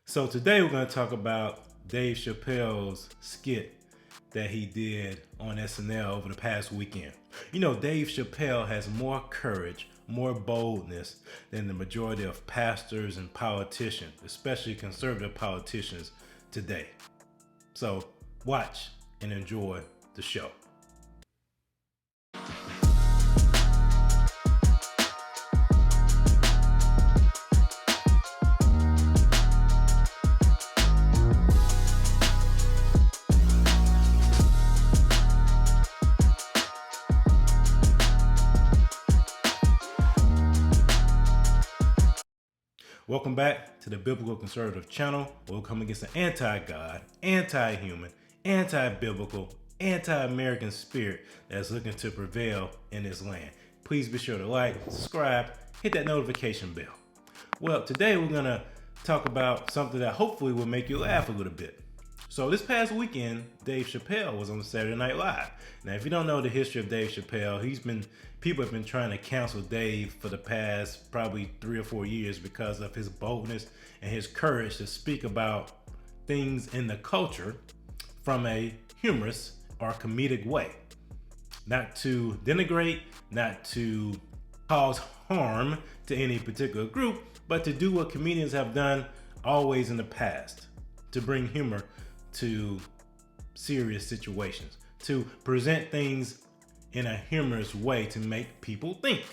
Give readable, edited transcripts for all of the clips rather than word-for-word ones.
So today we're going to talk about Dave Chappelle's skit that he did on SNL over the past weekend. You know, Dave Chappelle has more courage, more boldness than the majority of pastors and politicians, especially conservative politicians today. So watch and enjoy the show. Welcome back to the Biblical Conservative channel. We'll come against the anti-God, anti-human, anti-biblical, anti-American spirit that's looking to prevail in this land. Please be sure to like, subscribe, hit that notification bell. Well, today we're gonna talk about something that hopefully will make you laugh a little bit. So this past weekend, Dave Chappelle was on Saturday Night Live. Now, if you don't know the history of Dave Chappelle, people have been trying to cancel Dave for the past probably 3 or 4 years because of his boldness and his courage to speak about things in the culture from a humorous or comedic way. Not to denigrate, not to cause harm to any particular group, but to do what comedians have done always in the past, to bring humor to serious situations, to present things in a humorous way to make people think.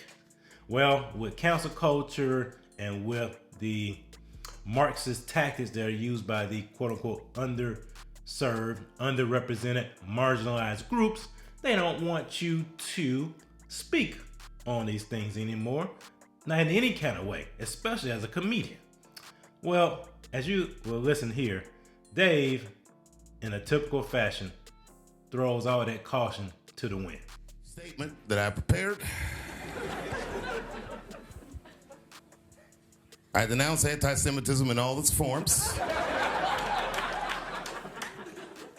Well, with cancel culture and with the Marxist tactics that are used by the quote-unquote underserved, underrepresented, marginalized groups, they don't want you to speak on these things anymore, not in any kind of way, especially as a comedian. Well, as you will listen here, Dave, in a typical fashion, throws all that caution to the wind. Statement that I prepared. I denounce anti-Semitism in all its forms.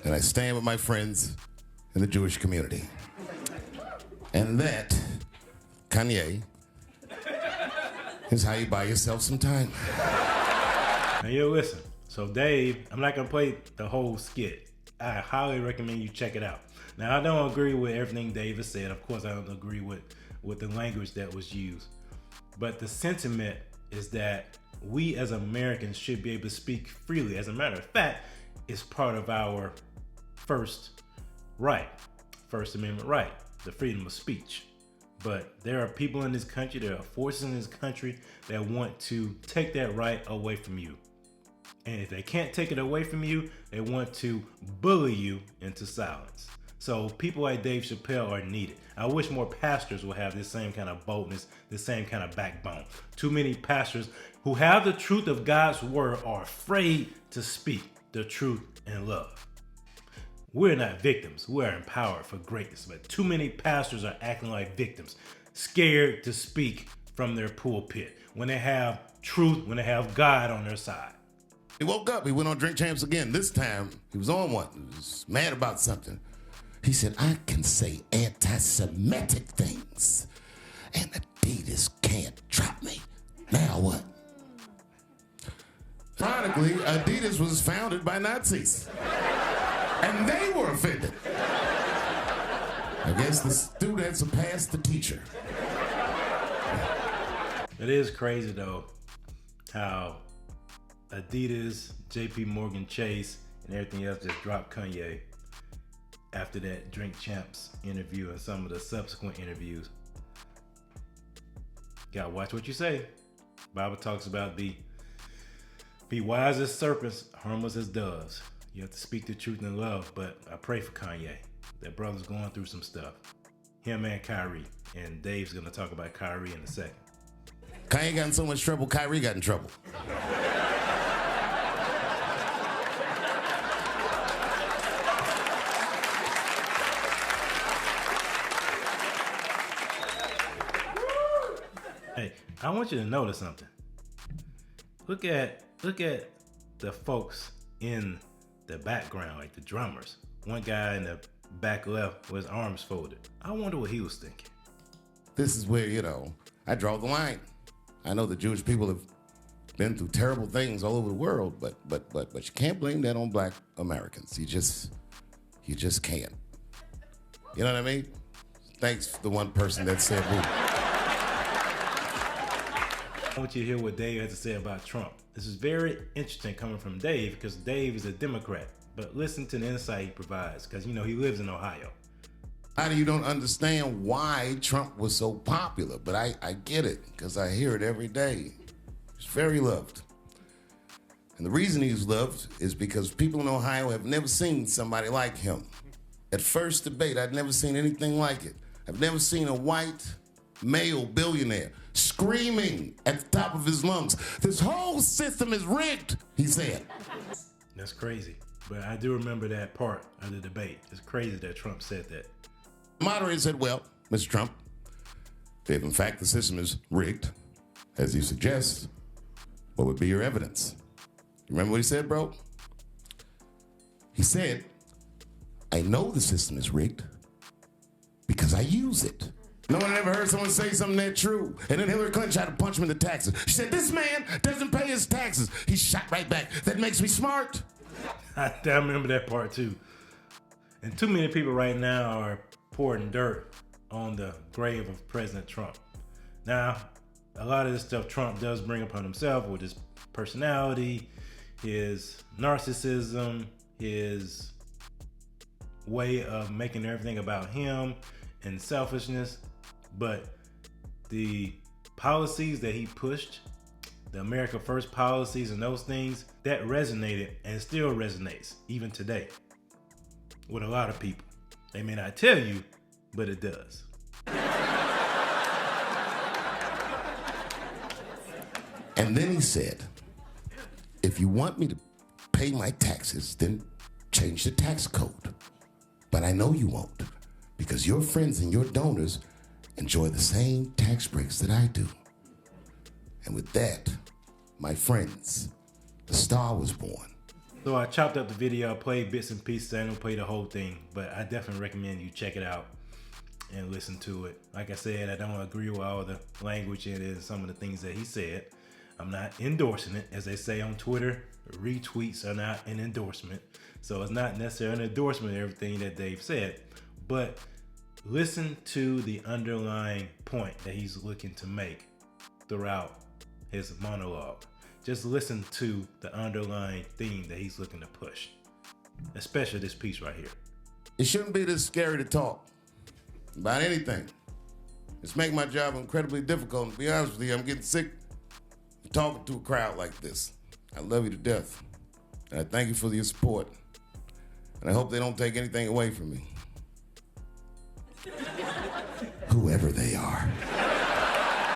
And I stand with my friends in the Jewish community. And that, Kanye, is how you buy yourself some time. Now you listen. So Dave, I'm not gonna play the whole skit. I highly recommend you check it out. Now, I don't agree with everything Dave has said. Of course, I don't agree with the language that was used. But the sentiment is that we as Americans should be able to speak freely. As a matter of fact, it's part of our First Amendment right, the freedom of speech. But there are people in this country, there are forces in this country that want to take that right away from you. And if they can't take it away from you, they want to bully you into silence. So people like Dave Chappelle are needed. I wish more pastors would have this same kind of boldness, this same kind of backbone. Too many pastors who have the truth of God's word are afraid to speak the truth in love. We're not victims, we're empowered for greatness. But too many pastors are acting like victims, scared to speak from their pulpit when they have truth, when they have God on their side. He woke up, he went on Drink Champs again. This time, he was on one. He was mad about something. He said, I can say anti-Semitic things, and Adidas can't drop me. Now what? Ironically, Adidas was founded by Nazis, and they were offended. I guess the student surpassed the teacher. It is crazy, though, how Adidas, JP Morgan Chase, and everything else just dropped Kanye after that Drink Champs interview and some of the subsequent interviews. Gotta watch what you say. Bible talks about be wise as serpents, harmless as doves. You have to speak the truth in love, but I pray for Kanye. That brother's going through some stuff. Him and Kyrie, and Dave's gonna talk about Kyrie in a second. Kanye got in so much trouble, Kyrie got in trouble. Hey, I want you to notice something. Look at the folks in the background, like the drummers. One guy in the back left with his arms folded. I wonder what he was thinking. This is where, I draw the line. I know the Jewish people have been through terrible things all over the world, but you can't blame that on black Americans. You just can't. You know what I mean? Thanks to the one person that said who. I want you to hear what Dave has to say about Trump. This is very interesting coming from Dave because Dave is a Democrat. But listen to the insight he provides because, he lives in Ohio. How do you don't understand why Trump was so popular? But I get it because I hear it every day. He's very loved. And the reason he's loved is because people in Ohio have never seen somebody like him. At first debate, I'd never seen anything like it. I've never seen a white male billionaire screaming at the top of his lungs, "This whole system is rigged," he said. That's crazy. But I do remember that part of the debate. It's crazy that Trump said that. The moderator said, "Well, Mr. Trump, if in fact the system is rigged, as you suggest, what would be your evidence?" You remember what he said, bro? He said, "I know the system is rigged because I use it." No one ever heard someone say something that true. And then Hillary Clinton tried to punch him in the taxes. She said, "This man doesn't pay his taxes." He shot right back. "That makes me smart." I remember that part too. And too many people right now are pouring dirt on the grave of President Trump. Now, a lot of this stuff Trump does bring upon himself with his personality, his narcissism, his way of making everything about him and selfishness. But the policies that he pushed, the America First policies and those things, that resonated and still resonates even today with a lot of people. They may not tell you, but it does. And then he said, "If you want me to pay my taxes, then change the tax code. But I know you won't, because your friends and your donors enjoy the same tax breaks that I do." And with that, my friends, the star was born. So I chopped up the video, played bits and pieces. I didn't play the whole thing, but I definitely recommend you check it out and listen to it. Like I said, I don't agree with all the language in it and some of the things that he said. I'm not endorsing it. As they say on Twitter, retweets are not an endorsement. So it's not necessarily an endorsement of everything that Dave said. But listen to the underlying point that he's looking to make throughout his monologue. Just listen to the underlying theme that he's looking to push, especially this piece right here. It shouldn't be this scary to talk about anything. It's making my job incredibly difficult. And to be honest with you, I'm getting sick of talking to a crowd like this. I love you to death. And I thank you for your support. And I hope they don't take anything away from me. Whoever they are.